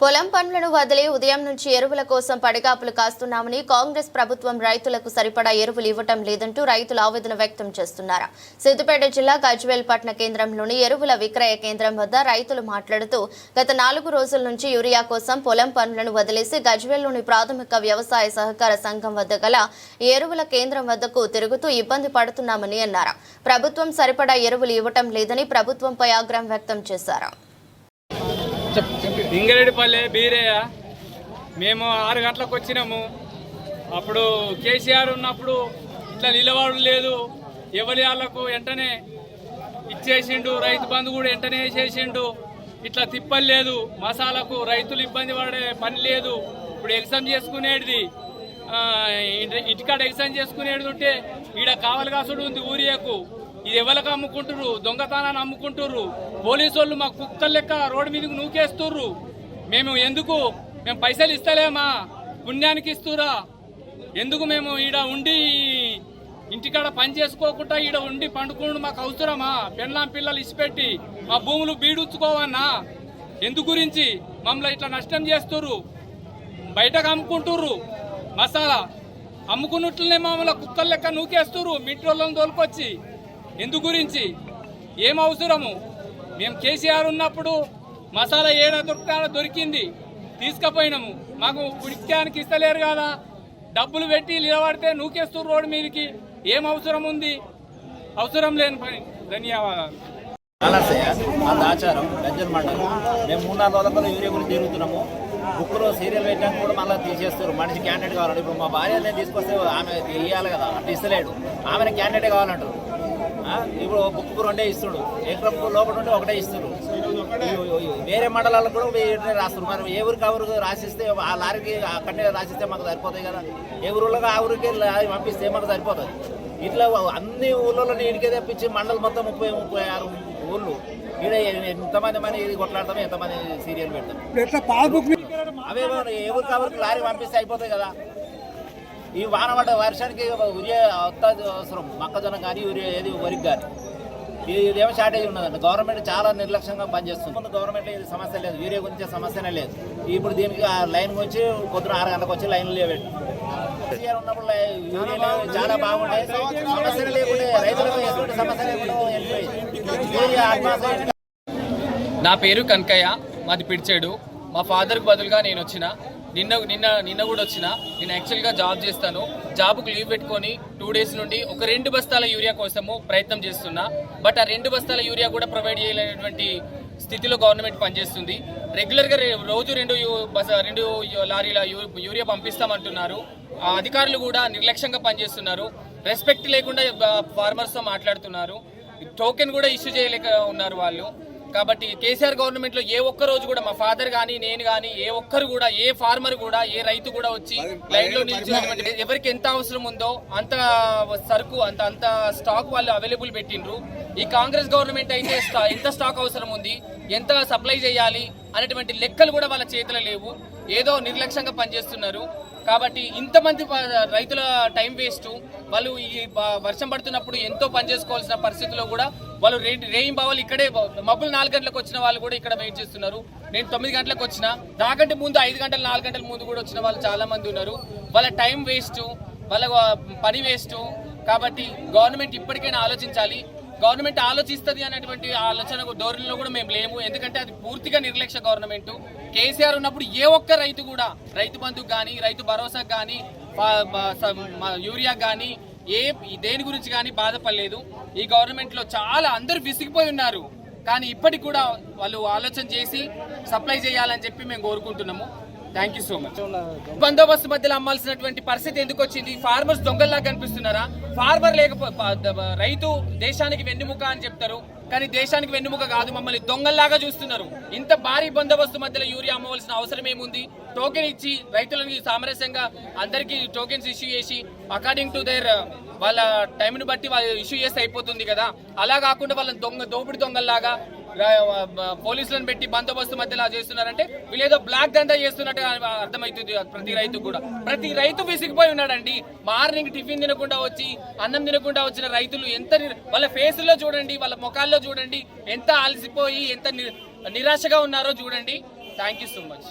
పొలం పనులను వదిలి ఉదయం నుంచి ఎరువుల కోసం పడిగాపులు కాస్తున్నామని కాంగ్రెస్ ప్రభుత్వం రైతులకు సరిపడా ఎరువులు ఇవ్వటం లేదంటూ రైతులు ఆవేదన వ్యక్తం చేస్తున్నారు. సిద్దిపేట జిల్లా గజ్వేల్ పట్టణ కేంద్రంలోని ఎరువుల విక్రయ కేంద్రం వద్ద రైతులు మాట్లాడుతూ గత 4 రోజుల నుంచి యూరియా కోసం పొలం పనులను వదిలేసి గజ్వేల్లోని ప్రాథమిక వ్యవసాయ సహకార సంఘం వద్ద గల ఎరువుల కేంద్రం వద్దకు తిరుగుతూ ఇబ్బంది పడుతున్నామని అన్నారు. ప్రభుత్వం సరిపడా ఎరువులు ఇవ్వటం లేదని ప్రభుత్వంపై ఆగ్రహం వ్యక్తం చేశారు. ఇంగరెడ్డిపల్లి బీరయ్య మేము 6 గంటలకు వచ్చినాము. అప్పుడు కేసీఆర్ ఉన్నప్పుడు ఇట్లా నిలబడు లేదు, ఎవరి వాళ్ళకు వెంటనే ఇచ్చేసిండు, రైతు బంధు కూడా వెంటనే చేసిండు. ఇట్లా తిప్పలు లేదు, మసాలకు రైతులు ఇబ్బంది పడే పని లేదు. ఇప్పుడు ఎగ్జామ్ చేసుకునేది ఇంటికాడ ఎగ్జామ్ చేసుకునేది ఉంటే ఈడ కావలి కాసుడు ఉంది ఊరియాకు. ఇది ఎవరికి అమ్ముకుంటుర్రు, దొంగతనాన్ని అమ్ముకుంటుర్రు. పోలీసు వాళ్ళు మా కుక్కలు లెక్క రోడ్డు మీదకి నూకేస్తుర్రు. మేము పైసలు ఇస్తలేమా, పుణ్యానికి ఇస్తురా? ఎందుకు మేము ఈడ ఉండి ఇంటికాడ పని చేసుకోకుండా ఈడ ఉండి పండుకుంటూ మాకు అవసరమా? పెళ్ళాం పిల్లలు ఇచ్చిపెట్టి మా భూములు బీడుచ్చుకోవన్నా? ఎందు గురించి మమ్మల్ని ఇట్లా నష్టం చేస్తుర్రు? బయటకు అమ్ముకుంటుర్రు మసాలా, అమ్ముకున్నట్లనే మమ్మల్ని కుక్కలు లెక్క నూకేస్తుర్రు మిట్రోళ్ళని తోలుకొచ్చి. ఎందు గురించి, ఏం అవసరము? మేము కేసీఆర్ ఉన్నప్పుడు మసాలా ఏడ దొరుకుతాడో దొరికింది, తీసుకుపోయినాము. మాకు ఉడికానికి ఇస్తలేరు కదా, డబ్బులు పెట్టి నిలబడితే నూకేస్తారు రోడ్డు మీదకి. ఏం అవసరం ఉంది? అవసరం లేని పని. ధన్యవాదాలు. ఆచారం గజ్జల్ మండలం. మేము 3-4 రోజుల యూరియా గురించి తిరుగుతున్నాము. బుక్లో సీరియల్ పెట్టడానికి కూడా మళ్ళీ తీసేస్తారు. మనిషి క్యాండిడేట్ కావాలంటే ఇప్పుడు మా భార్య నేను తీసుకొస్తే ఆమె ఇవ్వాలి కదా, అట్లా ఇస్తలేడు. ఆమెను క్యాండిడేట్ కావాలంటారు. ఇప్పుడు బుక్ 2 ఇస్తుడు, ఎకరం లోపల ఉంటే 1 ఇస్తుడు. వేరే మండలాలకు కూడా రాస్తారు. మరి ఏ ఊరికి ఆ ఊరికి రాసిస్తే ఆ లారీకి అక్కడనే రాసిస్తే మాకు సరిపోతాయి కదా. ఏ ఊళ్ళో ఆ ఊరికి లారీ పంపిస్తే మాకు సరిపోతుంది. ఇట్లా అన్ని ఊళ్ళలో ఇంటికే తెప్పించి మండలం మొత్తం 30-36 ఊళ్ళు. ఈడ ఎంతమంది ఇది కొట్లాడతామో, ఎంతమంది సీరియల్ పెడతాం. అవే ఏ ఊరికి ఆ ఊరికి లారీ పంపిస్తే అయిపోతాయి కదా. ఈ వాన పడ్డ వర్షానికి యూరియా అవసరం, మొక్కజొన్న కానీ యూరియా ఏది వరికి కానీ. ఇదేమో షార్టేజ్ ఉన్నదండి. గవర్నమెంట్ చాలా నిర్లక్ష్యంగా పనిచేస్తుంది. ముందు గవర్నమెంట్ ఇది సమస్య లేదు, యూరియా గురించి సమస్యనే లేదు. ఇప్పుడు దీనికి ఆ లైన్ గురించి పొద్దున 6 గంటలకు వచ్చి లైన్లు పెట్టి కేసీఆర్ ఉన్నప్పుడు యూరియా చాలా బాగుంటాయి, సమస్యలు లేకుండా రైతులకు ఎటువంటి సమస్య లేకుండా వెళ్ళిపోయింది. నా పేరు కనకయ్య, మాది పిడిచేడు. మా ఫాదర్కి బదులుగా నేను వచ్చిన. నిన్న కూడా వచ్చిన. నేను యాక్చువల్గా జాబ్ చేస్తాను. జాబ్కు లీవ్ పెట్టుకొని 2 డేస్ నుండి ఒక 2 బస్తాల యూరియా కోసము ప్రయత్నం చేస్తున్నా. బట్ ఆ 2 బస్తాల యూరియా కూడా ప్రొవైడ్ చేయలేనటువంటి స్థితిలో గవర్నమెంట్ పనిచేస్తుంది. రెగ్యులర్గా రోజు 2 లారీల యూరియా పంపిస్తామంటున్నారు. ఆ అధికారులు కూడా నిర్లక్ష్యంగా పనిచేస్తున్నారు. రెస్పెక్ట్ లేకుండా ఫార్మర్స్తో మాట్లాడుతున్నారు. టోకెన్ కూడా ఇష్యూ చేయలేక ఉన్నారు వాళ్ళు. కాబట్టి కేసీఆర్ గవర్నమెంట్లో ఏ ఒక్క రోజు కూడా మా ఫాదర్ కానీ, నేను కానీ, ఏ ఒక్కరు కూడా, ఏ ఫార్మర్ కూడా, ఏ రైతు కూడా వచ్చి లైన్లో నిలిచినటువంటి ఎవరికి ఎంత అవసరం ఉందో అంత సరుకు అంత స్టాక్ వాళ్ళు అవైలబుల్ పెట్టిండ్రు. ఈ కాంగ్రెస్ గవర్నమెంట్ అయితే ఎంత స్టాక్ అవసరం ఉంది, ఎంత సప్లై చేయాలి అనేటువంటి లెక్కలు కూడా వాళ్ళ చేతిలో లేవు. ఏదో నిర్లక్ష్యంగా పనిచేస్తున్నారు. కాబట్టి ఇంతమంది రైతుల టైం వేస్ట్. వాళ్ళు ఈ వర్షం పడుతున్నప్పుడు ఎంతో పని చేసుకోవాల్సిన పరిస్థితిలో కూడా వాళ్ళు రేయింబావాలు ఇక్కడే మబ్బులు 4 గంటలకు వచ్చిన వాళ్ళు కూడా ఇక్కడ వెయిట్ చేస్తున్నారు. నేను 9 గంటలకు వచ్చిన, నాకంటే ముందు 5 గంటలు 4 గంటల ముందు కూడా వచ్చిన వాళ్ళు చాలా మంది ఉన్నారు. వాళ్ళ టైం వేస్ట్, వాళ్ళ పని వేస్ట్. కాబట్టి గవర్నమెంట్ ఇప్పటికైనా ఆలోచించాలి. గవర్నమెంట్ ఆలోచిస్తుంది అనేటువంటి ఆలోచన ధోరణిలో కూడా మేము లేము. ఎందుకంటే అది పూర్తిగా నిర్లక్ష్య గవర్నమెంట్. కేసీఆర్ ఉన్నప్పుడు ఏ ఒక్క రైతు కూడా రైతు బంధుకు కానీ, రైతు భరోసాకు కానీ, యూరియా కానీ, దేని గురించి కానీ బాధపడలేదు. ఈ గవర్నమెంట్లో చాలా అందరూ విసిగిపోయి ఉన్నారు. కానీ ఇప్పటికి కూడా వాళ్ళు ఆలోచన చేసి సప్లై చేయాలని చెప్పి మేము కోరుకుంటున్నాము. Thank you so much. బందోబస్తు మధ్యలో అమ్మాల్సినటువంటి పరిస్థితి ఎందుకు వచ్చింది? ఫార్మర్స్ దొంగల్లా కనిపిస్తున్నారా? ఫార్మర్ రైతు దేశానికి వెన్నెముక అని చెప్తారు, కానీ దేశానికి వెన్నెముక కాదు, మమ్మల్ని దొంగల్లాగా చూస్తున్నారు. ఇంత భారీ బందోబస్తు మధ్యలో యూరియా అమ్మవలసిన అవసరం ఏముంది? టోకెన్ ఇచ్చి రైతులని సామరస్యంగా అందరికీ టోకెన్స్ ఇష్యూ చేసి అకార్డింగ్ టు దేర్ వాళ్ళ టైంని బట్టి వాళ్ళు ఇష్యూ చేస్తే అయిపోతుంది కదా. అలా కాకుండా వాళ్ళని దోపిడి దొంగల్లాగా పోలీసులను పెట్టి బందోబస్తు మధ్యలో చేస్తున్నారంటే వీళ్ళు ఏదో బ్లాక్ దందా చేస్తున్నట్టు అర్థమవుతుంది ప్రతి రైతు విసిగిపోయి ఉన్నాడండి. మార్నింగ్ టిఫిన్ తినకుండా వచ్చి, అన్నం తినకుండా వచ్చిన రైతులు ఎంత వాళ్ళ ఫేసుల్లో చూడండి, వాళ్ళ ముఖాల్లో చూడండి, ఎంత అలసిపోయి ఎంత నిరాశగా ఉన్నారో చూడండి. Thank you so much.